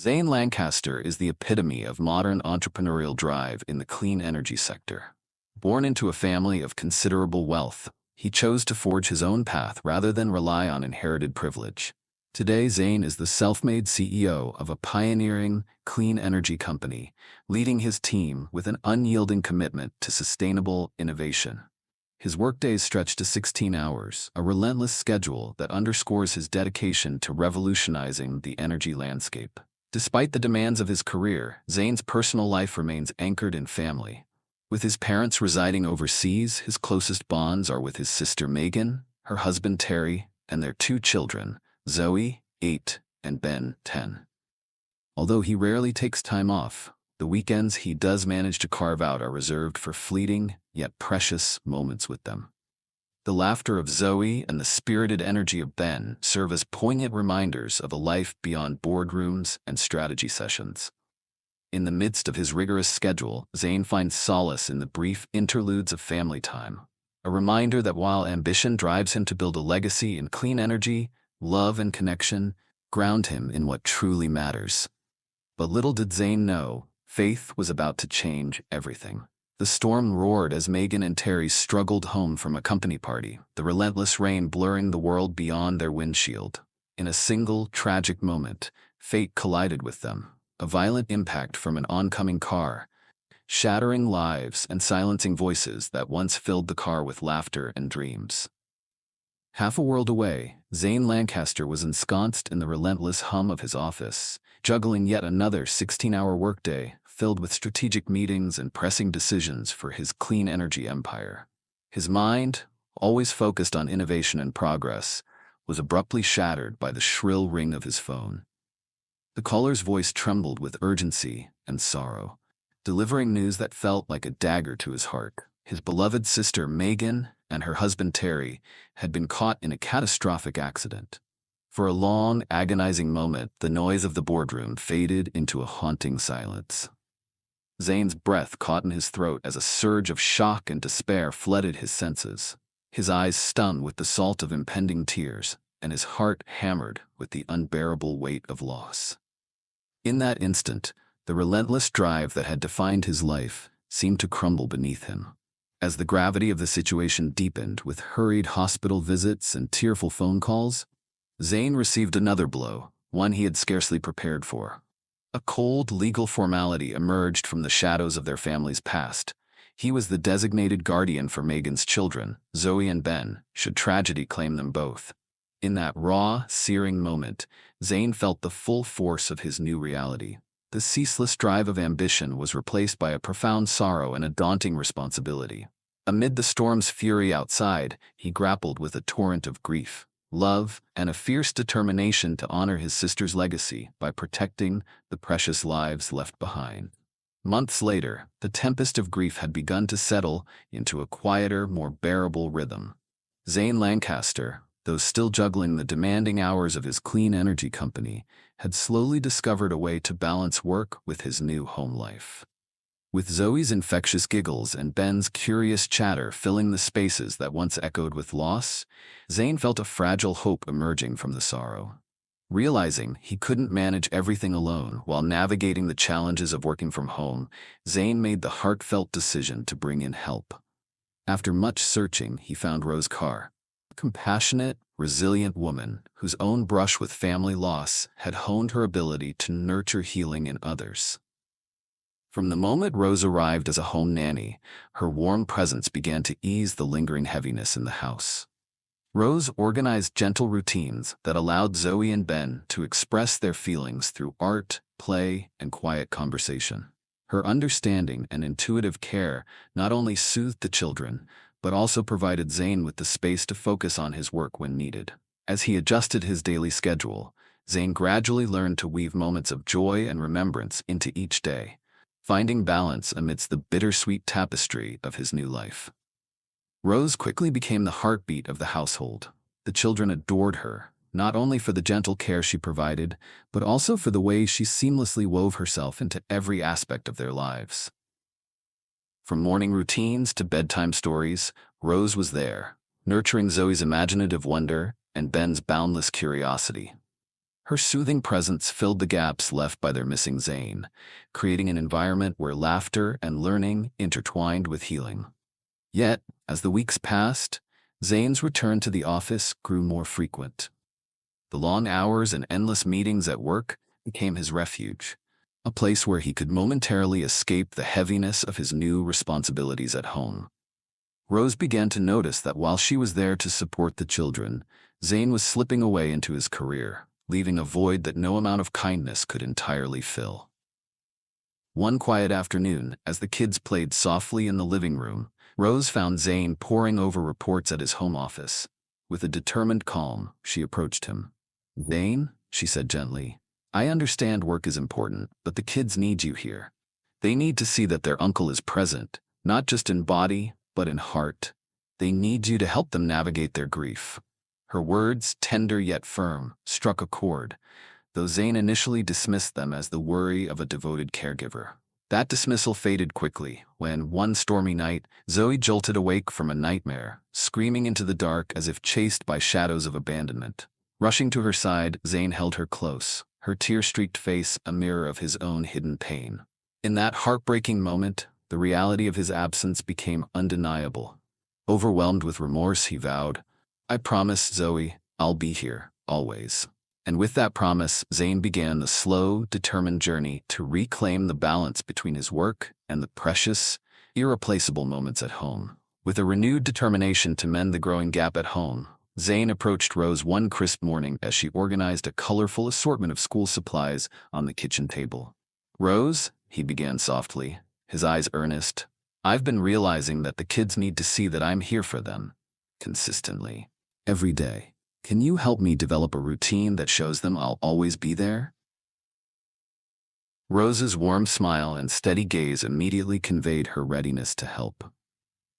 Zane Lancaster is the epitome of modern entrepreneurial drive in the clean energy sector. Born into a family of considerable wealth, he chose to forge his own path rather than rely on inherited privilege. Today, Zane is the self-made CEO of a pioneering clean energy company, leading his team with an unyielding commitment to sustainable innovation. His workdays stretch to 16 hours, a relentless schedule that underscores his dedication to revolutionizing the energy landscape. Despite the demands of his career, Zane's personal life remains anchored in family. With his parents residing overseas, his closest bonds are with his sister Megan, her husband Terry, and their two children, Zoe, 8, and Ben, 10. Although he rarely takes time off, the weekends he does manage to carve out are reserved for fleeting, yet precious, moments with them. The laughter of Zoe and the spirited energy of Ben serve as poignant reminders of a life beyond boardrooms and strategy sessions. In the midst of his rigorous schedule, Zane finds solace in the brief interludes of family time, a reminder that while ambition drives him to build a legacy in clean energy, love and connection ground him in what truly matters. But little did Zane know, faith was about to change everything. The storm roared as Megan and Terry struggled home from a company party, the relentless rain blurring the world beyond their windshield. In a single, tragic moment, fate collided with them, a violent impact from an oncoming car, shattering lives and silencing voices that once filled the car with laughter and dreams. Half a world away, Zane Lancaster was ensconced in the relentless hum of his office, juggling yet another 16-hour workday filled with strategic meetings and pressing decisions for his clean energy empire. His mind, always focused on innovation and progress, was abruptly shattered by the shrill ring of his phone. The caller's voice trembled with urgency and sorrow, delivering news that felt like a dagger to his heart. His beloved sister Megan and her husband Terry had been caught in a catastrophic accident. For a long, agonizing moment, the noise of the boardroom faded into a haunting silence. Zane's breath caught in his throat as a surge of shock and despair flooded his senses. His eyes stung with the salt of impending tears, and his heart hammered with the unbearable weight of loss. In that instant, the relentless drive that had defined his life seemed to crumble beneath him. As the gravity of the situation deepened with hurried hospital visits and tearful phone calls, Zane received another blow, one he had scarcely prepared for. A cold legal formality emerged from the shadows of their family's past. He was the designated guardian for Megan's children, Zoe and Ben, should tragedy claim them both. In that raw, searing moment, Zane felt the full force of his new reality. The ceaseless drive of ambition was replaced by a profound sorrow and a daunting responsibility. Amid the storm's fury outside, he grappled with a torrent of grief, love, and a fierce determination to honor his sister's legacy by protecting the precious lives left behind. Months later, the tempest of grief had begun to settle into a quieter, more bearable rhythm. Zane Lancaster, though still juggling the demanding hours of his clean energy company, had slowly discovered a way to balance work with his new home life. With Zoe's infectious giggles and Ben's curious chatter filling the spaces that once echoed with loss, Zane felt a fragile hope emerging from the sorrow. Realizing he couldn't manage everything alone while navigating the challenges of working from home, Zane made the heartfelt decision to bring in help. After much searching, he found Rose Carr, a compassionate, resilient woman whose own brush with family loss had honed her ability to nurture healing in others. From the moment Rose arrived as a home nanny, her warm presence began to ease the lingering heaviness in the house. Rose organized gentle routines that allowed Zoe and Ben to express their feelings through art, play, and quiet conversation. Her understanding and intuitive care not only soothed the children, but also provided Zane with the space to focus on his work when needed. As he adjusted his daily schedule, Zane gradually learned to weave moments of joy and remembrance into each day, finding balance amidst the bittersweet tapestry of his new life. Rose quickly became the heartbeat of the household. The children adored her, not only for the gentle care she provided, but also for the way she seamlessly wove herself into every aspect of their lives. From morning routines to bedtime stories, Rose was there, nurturing Zoe's imaginative wonder and Ben's boundless curiosity. Her soothing presence filled the gaps left by their missing Zane, creating an environment where laughter and learning intertwined with healing. Yet, as the weeks passed, Zane's return to the office grew more frequent. The long hours and endless meetings at work became his refuge, a place where he could momentarily escape the heaviness of his new responsibilities at home. Rose began to notice that while she was there to support the children, Zane was slipping away into his career, leaving a void that no amount of kindness could entirely fill. One quiet afternoon, as the kids played softly in the living room, Rose found Zane poring over reports at his home office. With a determined calm, she approached him. "Zane," she said gently, "I understand work is important, but the kids need you here. They need to see that their uncle is present, not just in body, but in heart. They need you to help them navigate their grief." Her words, tender yet firm, struck a chord, though Zane initially dismissed them as the worry of a devoted caregiver. That dismissal faded quickly when, one stormy night, Zoe jolted awake from a nightmare, screaming into the dark as if chased by shadows of abandonment. Rushing to her side, Zane held her close, her tear-streaked face a mirror of his own hidden pain. In that heartbreaking moment, the reality of his absence became undeniable. Overwhelmed with remorse, he vowed, "I promise, Zoe, I'll be here, always." And with that promise, Zane began the slow, determined journey to reclaim the balance between his work and the precious, irreplaceable moments at home. With a renewed determination to mend the growing gap at home, Zane approached Rose one crisp morning as she organized a colorful assortment of school supplies on the kitchen table. "Rose," he began softly, his eyes earnest, "I've been realizing that the kids need to see that I'm here for them, consistently, every day. Can you help me develop a routine that shows them I'll always be there?" Rose's warm smile and steady gaze immediately conveyed her readiness to help.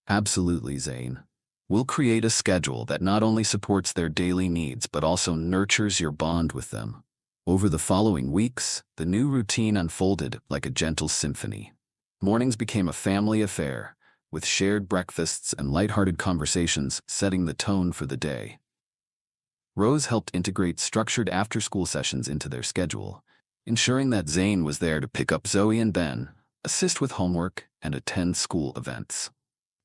"Absolutely, Zane. We'll create a schedule that not only supports their daily needs but also nurtures your bond with them." Over the following weeks, the new routine unfolded like a gentle symphony. Mornings became a family affair, with shared breakfasts and lighthearted conversations setting the tone for the day. Rose helped integrate structured after-school sessions into their schedule, ensuring that Zane was there to pick up Zoe and Ben, assist with homework, and attend school events.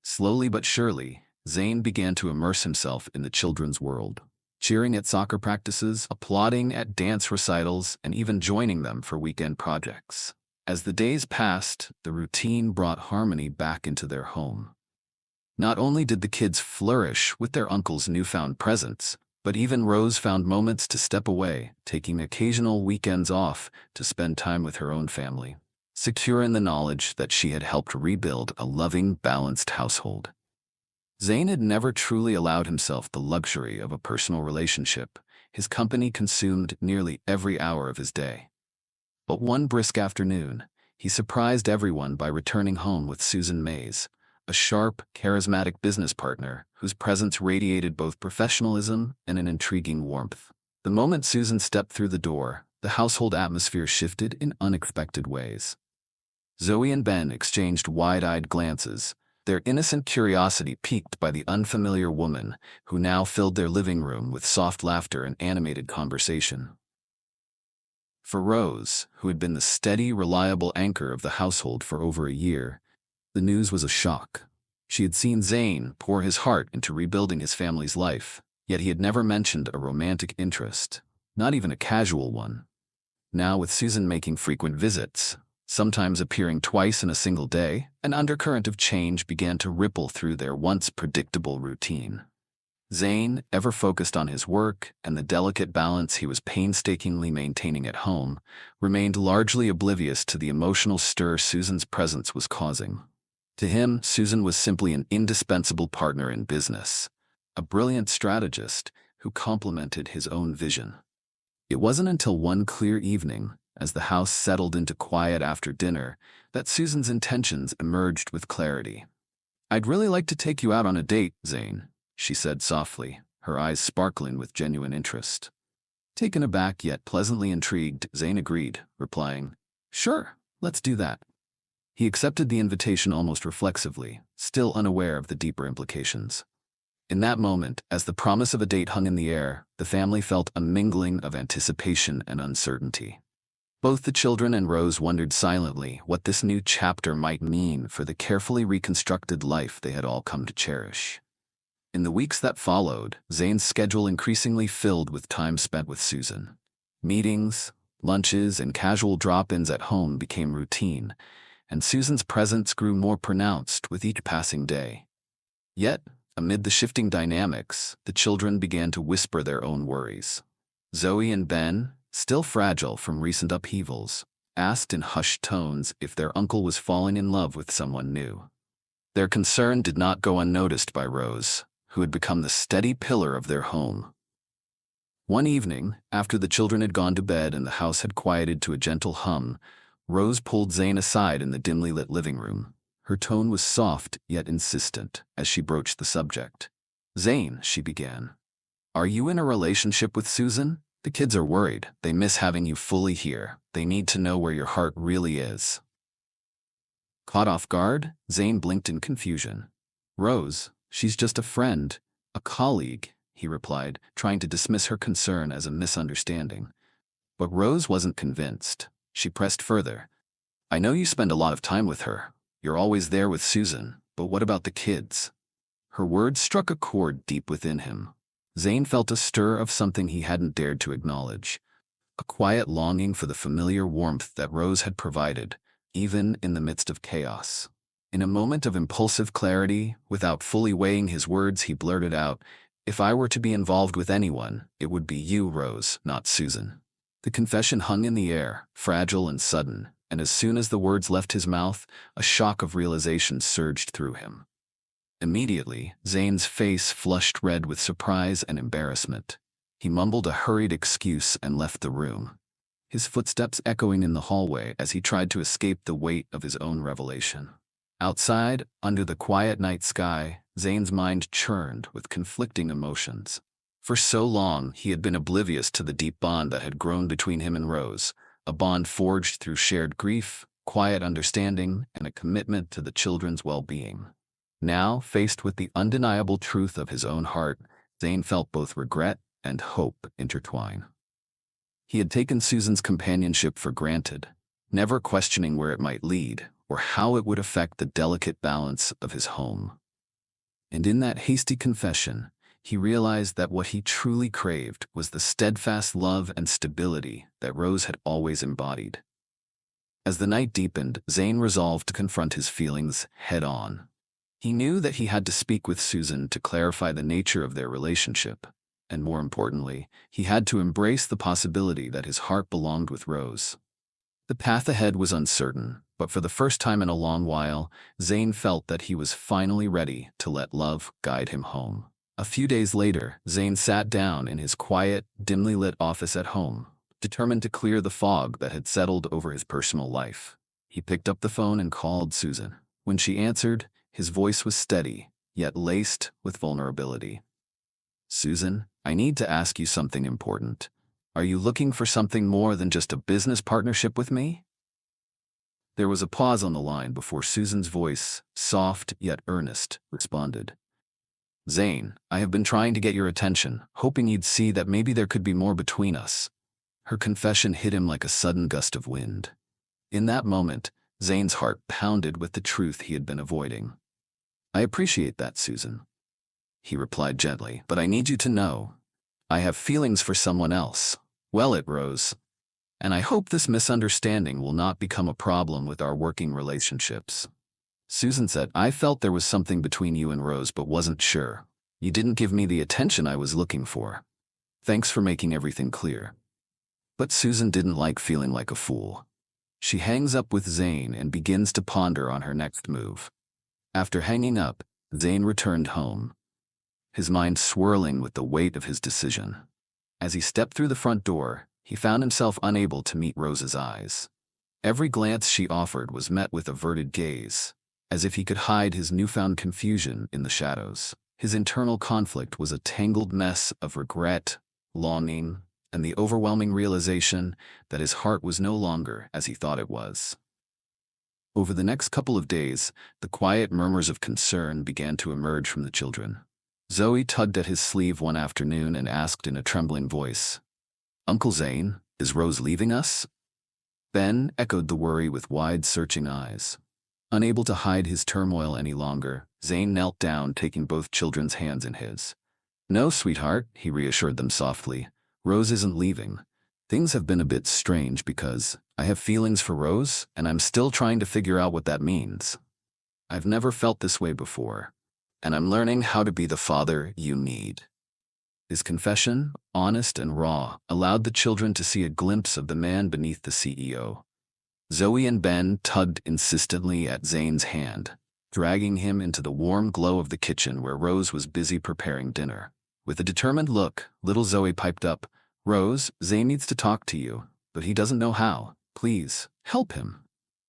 Slowly but surely, Zane began to immerse himself in the children's world, cheering at soccer practices, applauding at dance recitals, and even joining them for weekend projects. As the days passed, the routine brought harmony back into their home. Not only did the kids flourish with their uncle's newfound presence, but even Rose found moments to step away, taking occasional weekends off to spend time with her own family, secure in the knowledge that she had helped rebuild a loving, balanced household. Zane had never truly allowed himself the luxury of a personal relationship. His company consumed nearly every hour of his day. But one brisk afternoon, he surprised everyone by returning home with Susan Mays, a sharp, charismatic business partner whose presence radiated both professionalism and an intriguing warmth. The moment Susan stepped through the door, the household atmosphere shifted in unexpected ways. Zoe and Ben exchanged wide-eyed glances, their innocent curiosity piqued by the unfamiliar woman who now filled their living room with soft laughter and animated conversation. For Rose, who had been the steady, reliable anchor of the household for over a year, the news was a shock. She had seen Zane pour his heart into rebuilding his family's life, yet he had never mentioned a romantic interest, not even a casual one. Now, with Susan making frequent visits, sometimes appearing twice in a single day, an undercurrent of change began to ripple through their once predictable routine. Zane, ever focused on his work and the delicate balance he was painstakingly maintaining at home, remained largely oblivious to the emotional stir Susan's presence was causing. To him, Susan was simply an indispensable partner in business, a brilliant strategist who complemented his own vision. It wasn't until one clear evening, as the house settled into quiet after dinner, that Susan's intentions emerged with clarity. "I'd really like to take you out on a date, Zane," she said softly, her eyes sparkling with genuine interest. Taken aback yet pleasantly intrigued, Zane agreed, replying, "Sure, let's do that." He accepted the invitation almost reflexively, still unaware of the deeper implications. In that moment, as the promise of a date hung in the air, The family felt a mingling of anticipation and uncertainty. Both the children and Rose wondered silently what this new chapter might mean for the carefully reconstructed life they had all come to cherish. In the weeks that followed, Zane's schedule increasingly filled with time spent with Susan. Meetings, lunches, and casual drop-ins at home became routine, and Susan's presence grew more pronounced with each passing day. Yet, amid the shifting dynamics, the children began to whisper their own worries. Zoe and Ben, still fragile from recent upheavals, asked in hushed tones if their uncle was falling in love with someone new. Their concern did not go unnoticed by Rose, who had become the steady pillar of their home. One evening, after the children had gone to bed and the house had quieted to a gentle hum, Rose pulled Zane aside in the dimly lit living room. Her tone was soft yet insistent as she broached the subject. "Zane," she began, "are you in a relationship with Susan? The kids are worried. They miss having you fully here. They need to know where your heart really is." Caught off guard, Zane blinked in confusion. "Rose, she's just a friend, a colleague," he replied, trying to dismiss her concern as a misunderstanding. But Rose wasn't convinced. She pressed further. "I know you spend a lot of time with her. You're always there with Susan, but what about the kids?" Her words struck a chord deep within him. Zane felt a stir of something he hadn't dared to acknowledge, a quiet longing for the familiar warmth that Rose had provided, even in the midst of chaos. In a moment of impulsive clarity, without fully weighing his words, he blurted out, "If I were to be involved with anyone, it would be you, Rose, not Susan." The confession hung in the air, fragile and sudden, and as soon as the words left his mouth, a shock of realization surged through him. Immediately, Zane's face flushed red with surprise and embarrassment. He mumbled a hurried excuse and left the room, his footsteps echoing in the hallway as he tried to escape the weight of his own revelation. Outside, under the quiet night sky, Zane's mind churned with conflicting emotions. For so long, he had been oblivious to the deep bond that had grown between him and Rose, a bond forged through shared grief, quiet understanding, and a commitment to the children's well-being. Now, faced with the undeniable truth of his own heart, Zane felt both regret and hope intertwine. He had taken Susan's companionship for granted, never questioning where it might lead or how it would affect the delicate balance of his home. And in that hasty confession, he realized that what he truly craved was the steadfast love and stability that Rose had always embodied. As the night deepened, Zane resolved to confront his feelings head-on. He knew that he had to speak with Susan to clarify the nature of their relationship, and more importantly, he had to embrace the possibility that his heart belonged with Rose. The path ahead was uncertain, but for the first time in a long while, Zane felt that he was finally ready to let love guide him home. A few days later, Zane sat down in his quiet, dimly lit office at home, determined to clear the fog that had settled over his personal life. He picked up the phone and called Susan. When she answered, his voice was steady, yet laced with vulnerability. "Susan, I need to ask you something important. Are you looking for something more than just a business partnership with me?" There was a pause on the line before Susan's voice, soft yet earnest, responded. "Zane, I have been trying to get your attention, hoping you'd see that maybe there could be more between us." Her confession hit him like a sudden gust of wind. In that moment, Zane's heart pounded with the truth he had been avoiding. "I appreciate that, Susan," he replied gently, "but I need you to know, I have feelings for someone else. Well, it, Rose. And I hope this misunderstanding will not become a problem with our working relationships." Susan said, "I felt there was something between you and Rose but wasn't sure. You didn't give me the attention I was looking for. Thanks for making everything clear." But Susan didn't like feeling like a fool. She hangs up with Zane and begins to ponder on her next move. After hanging up, Zane returned home, his mind swirling with the weight of his decision. As he stepped through the front door, he found himself unable to meet Rose's eyes. Every glance she offered was met with averted gaze, as if he could hide his newfound confusion in the shadows. His internal conflict was a tangled mess of regret, longing, and the overwhelming realization that his heart was no longer as he thought it was. Over the next couple of days, the quiet murmurs of concern began to emerge from the children. Zoe tugged at his sleeve one afternoon and asked in a trembling voice, "Uncle Zane, is Rose leaving us?" Ben echoed the worry with wide, searching eyes. Unable to hide his turmoil any longer, Zane knelt down, taking both children's hands in his. "No, sweetheart," he reassured them softly. "Rose isn't leaving. Things have been a bit strange because I have feelings for Rose, and I'm still trying to figure out what that means. I've never felt this way before, and I'm learning how to be the father you need." His confession, honest and raw, allowed the children to see a glimpse of the man beneath the CEO. Zoe and Ben tugged insistently at Zane's hand, dragging him into the warm glow of the kitchen where Rose was busy preparing dinner. With a determined look, little Zoe piped up, "Rose, Zane needs to talk to you, but he doesn't know how. Please, help him."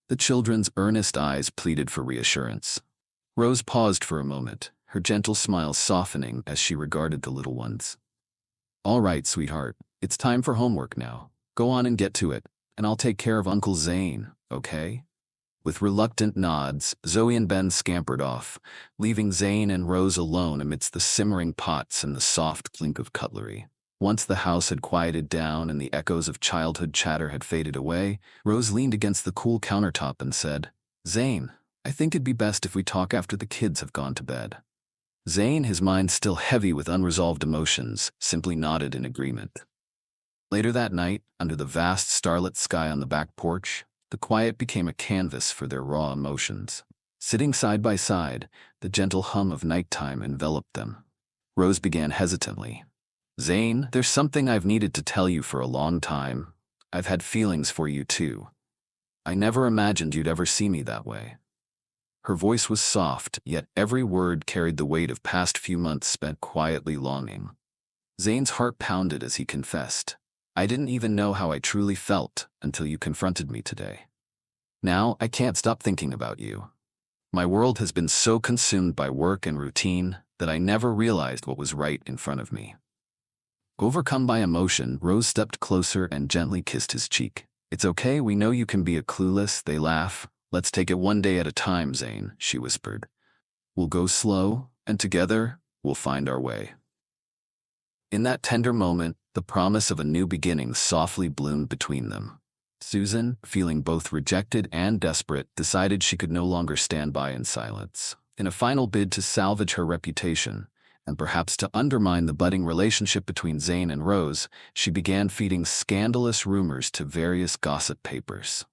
The children's earnest eyes pleaded for reassurance. Rose paused for a moment, her gentle smile softening as she regarded the little ones. "All right, sweetheart, it's time for homework now. Go on and get to it, and I'll take care of Uncle Zane, okay?" With reluctant nods, Zoe and Ben scampered off, leaving Zane and Rose alone amidst the simmering pots and the soft clink of cutlery. Once the house had quieted down and the echoes of childhood chatter had faded away, Rose leaned against the cool countertop and said, "Zane, I think it'd be best if we talk after the kids have gone to bed." Zane, his mind still heavy with unresolved emotions, simply nodded in agreement. Later that night, under the vast starlit sky on the back porch, the quiet became a canvas for their raw emotions. Sitting side by side, the gentle hum of nighttime enveloped them. Rose began hesitantly. "Zane, there's something I've needed to tell you for a long time. I've had feelings for you too. I never imagined you'd ever see me that way." Her voice was soft, yet every word carried the weight of past few months spent quietly longing. Zane's heart pounded as he confessed, "I didn't even know how I truly felt until you confronted me today. Now I can't stop thinking about you. My world has been so consumed by work and routine that I never realized what was right in front of me." Overcome by emotion, Rose stepped closer and gently kissed his cheek. "It's okay, we know you can be a clueless," they laugh. "Let's take it one day at a time, Zane," she whispered. "We'll go slow, and together, we'll find our way." In that tender moment, the promise of a new beginning softly bloomed between them. Susan, feeling both rejected and desperate, decided she could no longer stand by in silence. In a final bid to salvage her reputation, and perhaps to undermine the budding relationship between Zane and Rose, she began feeding scandalous rumors to various gossip papers.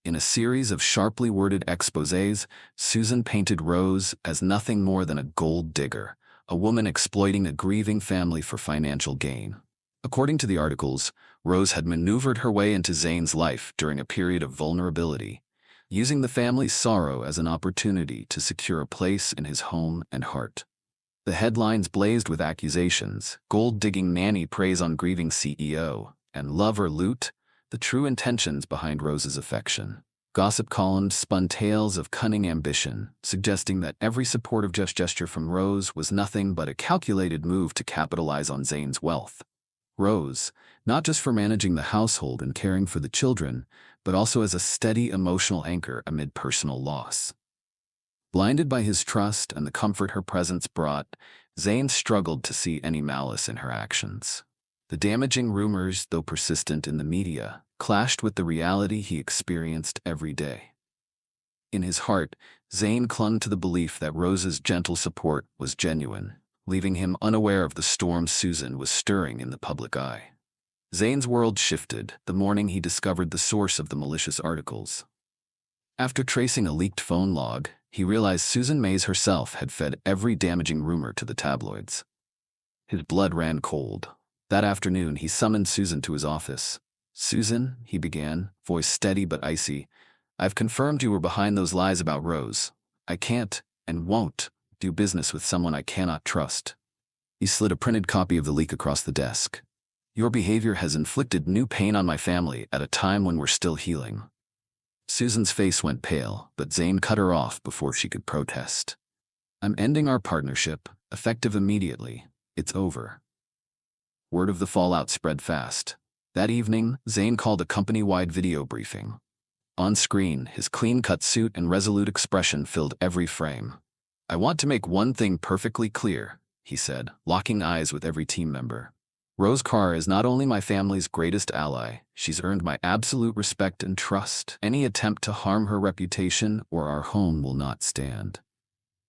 In a series of sharply worded exposés, Susan painted Rose as nothing more than a gold digger, a woman exploiting a grieving family for financial gain. According to the articles, Rose had maneuvered her way into Zane's life during a period of vulnerability, using the family's sorrow as an opportunity to secure a place in his home and heart. The headlines blazed with accusations: gold-digging nanny preys on grieving CEO, and lover loot, the true intentions behind Rose's affection. Gossip columns spun tales of cunning ambition, suggesting that every supportive gesture from Rose was nothing but a calculated move to capitalize on Zane's wealth. Rose, not just for managing the household and caring for the children, but also as a steady emotional anchor amid personal loss. Blinded by his trust and the comfort her presence brought, Zane struggled to see any malice in her actions. The damaging rumors, though persistent in the media, clashed with the reality he experienced every day. In his heart, Zane clung to the belief that Rose's gentle support was genuine, leaving him unaware of the storm Susan was stirring in the public eye. Zane's world shifted the morning he discovered the source of the malicious articles. After tracing a leaked phone log, he realized Susan Mays herself had fed every damaging rumor to the tabloids. His blood ran cold. That afternoon, he summoned Susan to his office. "Susan," he began, voice steady but icy, "I've confirmed you were behind those lies about Rose. I can't, and won't, do business with someone I cannot trust." He slid a printed copy of the leak across the desk. "Your behavior has inflicted new pain on my family at a time when we're still healing." Susan's face went pale, but Zane cut her off before she could protest. "I'm ending our partnership, effective immediately. It's over." Word of the fallout spread fast. That evening, Zane called a company-wide video briefing. On screen, his clean-cut suit and resolute expression filled every frame. "I want to make one thing perfectly clear," he said, locking eyes with every team member. Rose Carr is not only my family's greatest ally, she's earned my absolute respect and trust. Any attempt to harm her reputation or our home will not stand.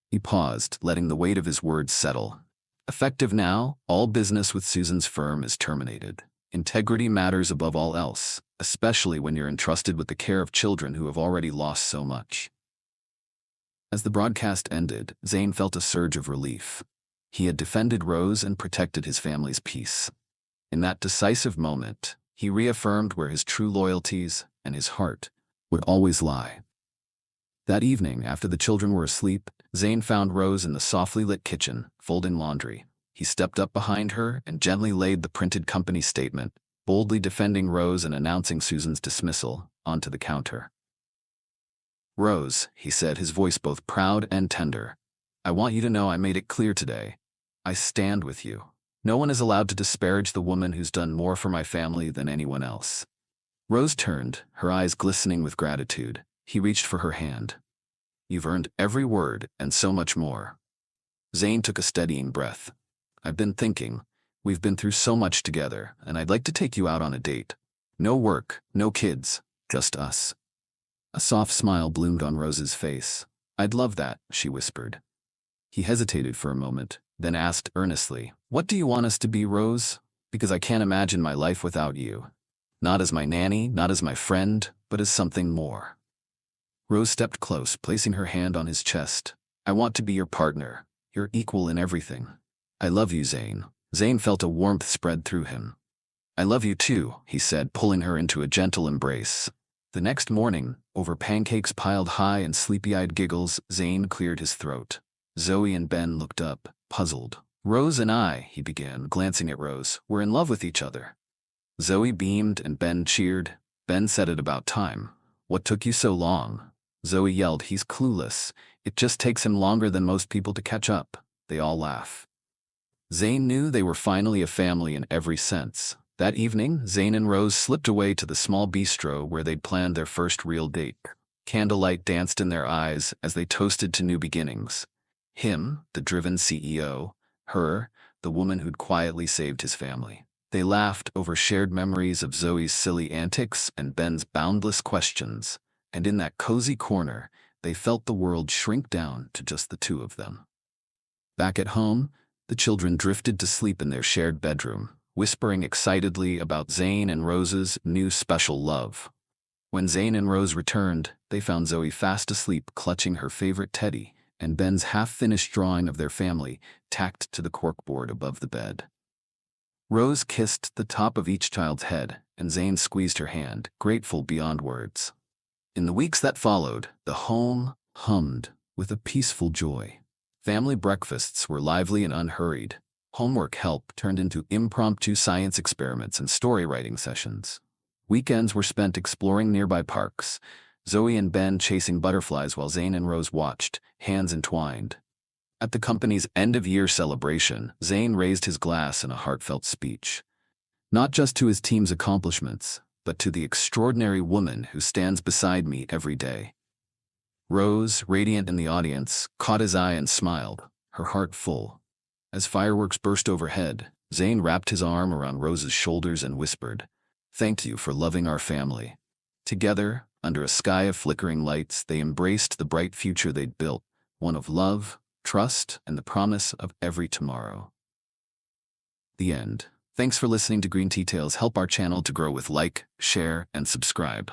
He paused, letting the weight of his words settle. Effective now, all business with Susan's firm is terminated. Integrity matters above all else, especially when you're entrusted with the care of children who have already lost so much. As the broadcast ended, Zane felt a surge of relief. He had defended Rose and protected his family's peace. In that decisive moment, he reaffirmed where his true loyalties and his heart would always lie. That evening, after the children were asleep, Zane found Rose in the softly lit kitchen, folding laundry. He stepped up behind her and gently laid the printed company statement, boldly defending Rose and announcing Susan's dismissal, onto the counter. "Rose," he said, his voice both proud and tender, "I want you to know I made it clear today. I stand with you. No one is allowed to disparage the woman who's done more for my family than anyone else." Rose turned, her eyes glistening with gratitude. He reached for her hand. "You've earned every word and so much more." Zane took a steadying breath. "I've been thinking. We've been through so much together, and I'd like to take you out on a date. No work, no kids, just us." A soft smile bloomed on Rose's face. "I'd love that," she whispered. He hesitated for a moment, then asked earnestly, "What do you want us to be, Rose? Because I can't imagine my life without you. Not as my nanny, not as my friend, but as something more." Rose stepped close, placing her hand on his chest. "I want to be your partner, your equal in everything. I love you, Zane." Zane felt a warmth spread through him. "I love you too," he said, pulling her into a gentle embrace. The next morning, over pancakes piled high and sleepy-eyed giggles, Zane cleared his throat. Zoe and Ben looked up, puzzled. "Rose and I," he began, glancing at Rose, "we're in love with each other." Zoe beamed and Ben cheered. Ben said it about time. "What took you so long?" Zoe yelled, "He's clueless. It just takes him longer than most people to catch up." They all laugh. Zane knew they were finally a family in every sense. That evening, Zane and Rose slipped away to the small bistro where they'd planned their first real date. Candlelight danced in their eyes as they toasted to new beginnings. Him, the driven CEO. Her, the woman who'd quietly saved his family. They laughed over shared memories of Zoe's silly antics and Ben's boundless questions. And in that cozy corner, they felt the world shrink down to just the two of them. Back at home, the children drifted to sleep in their shared bedroom, whispering excitedly about Zane and Rose's new special love. When Zane and Rose returned, they found Zoe fast asleep, clutching her favorite teddy, and Ben's half-finished drawing of their family tacked to the corkboard above the bed. Rose kissed the top of each child's head, and Zane squeezed her hand, grateful beyond words. In the weeks that followed, the home hummed with a peaceful joy. Family breakfasts were lively and unhurried. Homework help turned into impromptu science experiments and story writing sessions. Weekends were spent exploring nearby parks, Zoe and Ben chasing butterflies while Zane and Rose watched, hands entwined. At the company's end-of-year celebration, Zane raised his glass in a heartfelt speech. Not just to his team's accomplishments, but to the extraordinary woman who stands beside me every day. Rose, radiant in the audience, caught his eye and smiled, her heart full. As fireworks burst overhead, Zane wrapped his arm around Rose's shoulders and whispered, "Thank you for loving our family." Together, under a sky of flickering lights, they embraced the bright future they'd built, one of love, trust, and the promise of every tomorrow. The end. Thanks for listening to Green Tea Tales. Help our channel to grow with like, share, and subscribe.